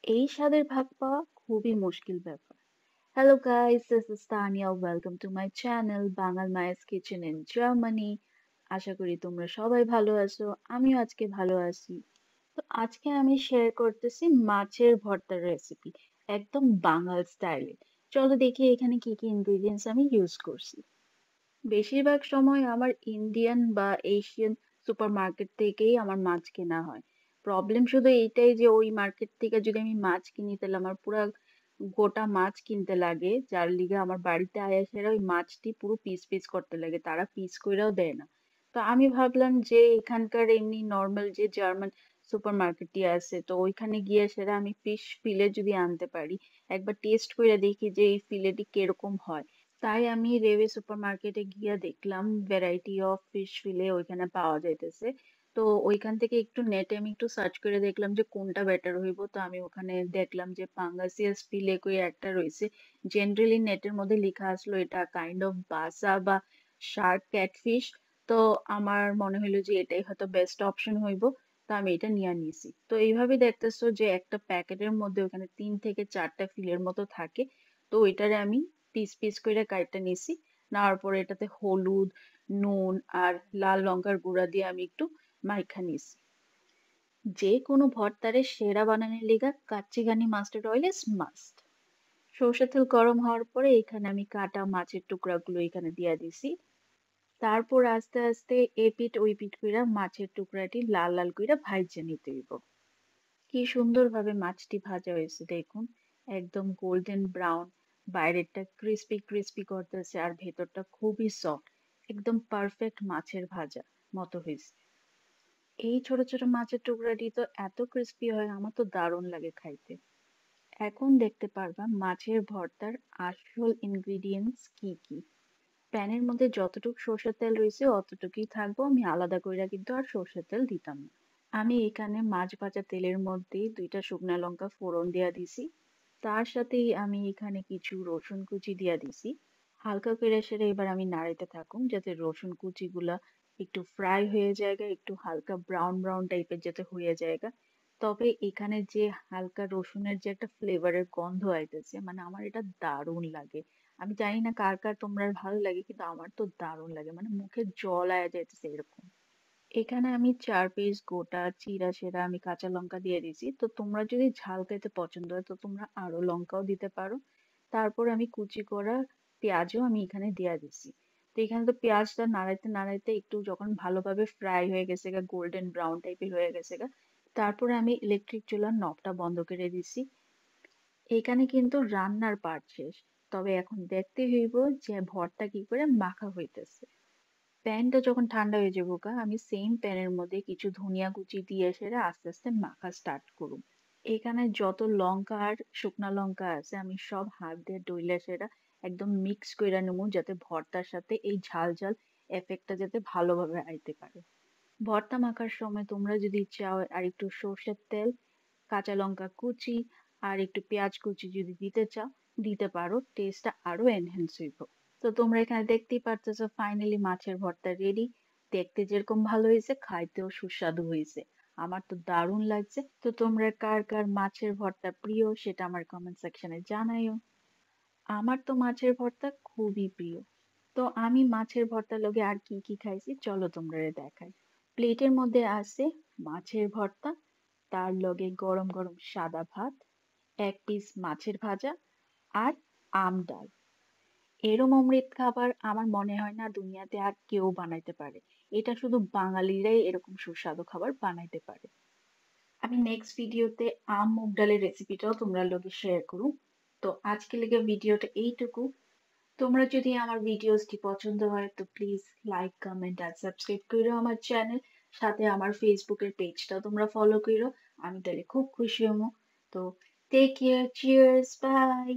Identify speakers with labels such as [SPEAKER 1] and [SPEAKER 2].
[SPEAKER 1] এই স্বাদের ভাগ পাওয়া খুবই মুশকিল ব্যাপার। Hello guys, this is Tania. Welcome to my channel Bangal মায়েস কিচেন ইন জার্মানি। আশা করি তোমরা সবাই ভালো আছো। আমিও আজকে ভালো আছি। তো আজকে আমি শেয়ার করতেছি মাছের ভর্তার রেসিপি, একদম বাঙাল স্টাইলে। চলো দেখি এখানে কি কি ইনগ্রিডিয়েন্টস আমি ইউজ করছি। বেশিরভাগ সময় আমার ইন্ডিয়ান বা এশিয়ান সুপারমার্কেট থেকেই আমার মাছ কেনা হয়। প্রবলেম শুধু এইটাই যে ওই মার্কেট থেকে যদি আমি মাছ কিনি তাহলে আমার পুরা গোটা মাছ কিনতে লাগে, যার লিগে আমার বাড়িতে আয়া ওই মাছটি পুরো পিস পিস করতে লাগে, তারা পিস কইরাও দেয় না। তো আমি ভাবলাম যে এখানকার এমনি নর্মাল যে জার্মান সুপার মার্কেটটি আছে, তো ওইখানে গিয়ে সেটা আমি ফিশ ফিলে যদি আনতে পারি, একবার টেস্ট করে দেখি যে এই ফিলেটি কিরকম হয়। তাই আমি রেওয়ে সুপারমার্কেটে গিয়ে দেখলাম ভ্যারাইটি অফ ফিশ ফিলে ওইখানে পাওয়া যাইতেছে। তো ওইখান থেকে একটু নেটে আমি একটু সার্চ করে দেখলাম যে কোনটা বেটার হইব। তো আমি ওখানে দেখলাম যে পাঙ্গাসিয়াস ফিলে কই একটা রয়েছে। জেনারেলি নেটের মধ্যে লেখা আসলো এটা কাইন্ড অফ বাসা বা শার্ক ক্যাটফিশ। তো আমার মনে হলো যে এটাই হয়তো বেস্ট অপশন হইব। তো আমি এটা নিয়ে নিয়েছি। তো এইভাবে দেখতেছো যে একটা প্যাকেটের মধ্যে ওখানে 3 থেকে 4টা ফিলের মতো থাকে। তো ওইটারে আমি পিস পিস করে কাইটা নিছি। নেওয়ার পরে এটাতে হলুদ, নুন আর লাল লঙ্কার গুঁড়া দিয়ে আমি একটু মাইখা নিছি। যে কোনো ভর্তারে সেরা বানানোর লিগা kachi ghani mustard oil is must. সরষের তেল গরম হওয়ার পরে এখানে আমি কাটা মাছের টুকরাগুলো এখানে দিয়ে দিছি। তারপর আস্তে আস্তে এপিঠ ওই পিঠ কইরা মাছের টুকরাটি লাল লাল কইরা ভাইজা নিতে হইব। কি সুন্দরভাবে মাছটি ভাজা হয়েছে দেখুন, একদম গোল্ডেন ব্রাউন। বাইরেরটা ক্রিস্পি ক্রিস্পি করতেছে আর ভেতরটা খুবই সফট, একদম পারফেক্ট মাছের ভাজা মতো হয়েছে। এই ছোট ছোট মাছের টুকরাটি তো এত ক্রিস্পি হয়, আমার তো দারুণ লাগে খাইতে। এখন দেখতে পারবা মাছের ভর্তার আসল ইনগ্রিডিয়েন্টস কি কি। প্যানের মধ্যে যতটুকু সরষের তেল রয়েছে অতটুকুই থাকবো, আমি আলাদা কইরা কিন্তু আর সরষের তেল দিতাম না। আমি এখানে মাছ ভাজা তেলের মধ্যে 2টা শুকনা লঙ্কা ফোড়ন দিয়া দিছি। তার সাথেই আমি এখানে কিছু রসুন কুচি দিয়া দিছি। হালকা করে সেটা এবার আমি নাড়াইতে থাকুম যাতে রসুন কুচি গুলা একটু ফ্রাই হয়ে যায়গা, একটু হালকা ব্রাউন ব্রাউন টাইপের যাতে হয়ে যায়গা। তবে এখানে যে হালকা রসুনের যে একটা ফ্লেভারের গন্ধ আইতেছে, মানে আমার এটা দারুণ লাগে। আমি জানি না কার কার তোমরা ভালো লাগে, কিন্তু আমার তো দারুণ লাগে, মানে মুখে জল আয়া যাইতেছে এরকম। এখানে আমি 4 পিস গোটা চিড়া সেরা আমি কাঁচা লঙ্কা দিয়ে দিছি। তো তোমরা যদি ঝাল খেতে পছন্দ হয় তো তোমরা আরো লঙ্কাও দিতে পারো। তারপর আমি কুচি করা পেঁয়াজও আমি এখানে দিয়ে দিছি। তো এখানে তো পেঁয়াজটা নাড়াইতে নাড়াইতে একটু যখন ভালোভাবে ফ্রাই হয়ে গেছে গা, গোল্ডেন ব্রাউন টাইপের হয়ে গেছে গা, তারপরে আমি ইলেকট্রিক চুলার নবটা বন্ধ করে দিছি। এখানে কিন্তু রান্নার পার্ট শেষ। তবে এখন দেখতে হইব যে ভর্তা কি করে মাখা হইতেছে। প্যানটা যখন ঠান্ডা হয়ে যাবো গা, আমি সেম প্যানের মধ্যে কিছু ধনিয়া কুচি দিয়ে সেটা আস্তে আস্তে মাখা স্টার্ট করুম। এখানে যত লঙ্কা আর শুকনা লঙ্কা আছে আমি সব হাত দিয়ে ডইলা সেটা একদম মিক্স কইরা নেবো, যাতে ভর্তার সাথে এই ঝাল ঝাল এফেক্টটা যাতে ভালোভাবে আইতে পারে। ভর্তা মাখার সময় তোমরা যদি চাও আর একটু সর্ষের তেল, কাঁচা লঙ্কা কুচি আর একটু পেঁয়াজ কুচি যদি দিতে চাও দিতে পারো, টেস্টটা আরো এনহ্যান্স হইব। তো তোমরা এখানে দেখতেই পারতেছো ফাইনালি মাছের ভর্তা রেডি। দেখতে যেরকম ভালো হয়েছে খাইতেও সুস্বাদু হয়েছে। আমার তো দারুণ লাগছে। তো তোমরা কার কার মাছের ভর্তা প্রিয় সেটা আমার কমেন্ট সেকশনে জানাইও। আমার তো মাছের ভর্তা খুবই প্রিয়। তো আমি মাছের ভর্তার লগে আর কি কি খাইছি চলো তোমরা দেখাই। প্লেটের মধ্যে আছে মাছের ভর্তা, তার লগে গরম গরম সাদা ভাত, 1 পিস মাছের ভাজা আর আম ডাল। এরম অমৃত খাবার আমার মনে হয় না দুনিয়াতে আর কেউ বানাইতে পারে। এটা শুধু বাঙালিরাই এরকম সুস্বাদু খাবার বানাইতে পারে। আমি নেক্সট ভিডিওতে আম মুগ ডালের রেসিপিটাও তোমরা লগে শেয়ার করু। তো আজকে লেগে ভিডিওটা এইটুকু। তোমরা যদি আমার ভিডিওসটি পছন্দ হয় তো প্লিজ লাইক কমেন্ট আর সাবস্ক্রাইব করো আমার চ্যানেল। সাথে আমার ফেসবুকের পেজটা তোমরা ফলো করো, আমি তাহলে খুব খুশি হবো। তো টেক কেয়ার, চিয়ার্স, বাই।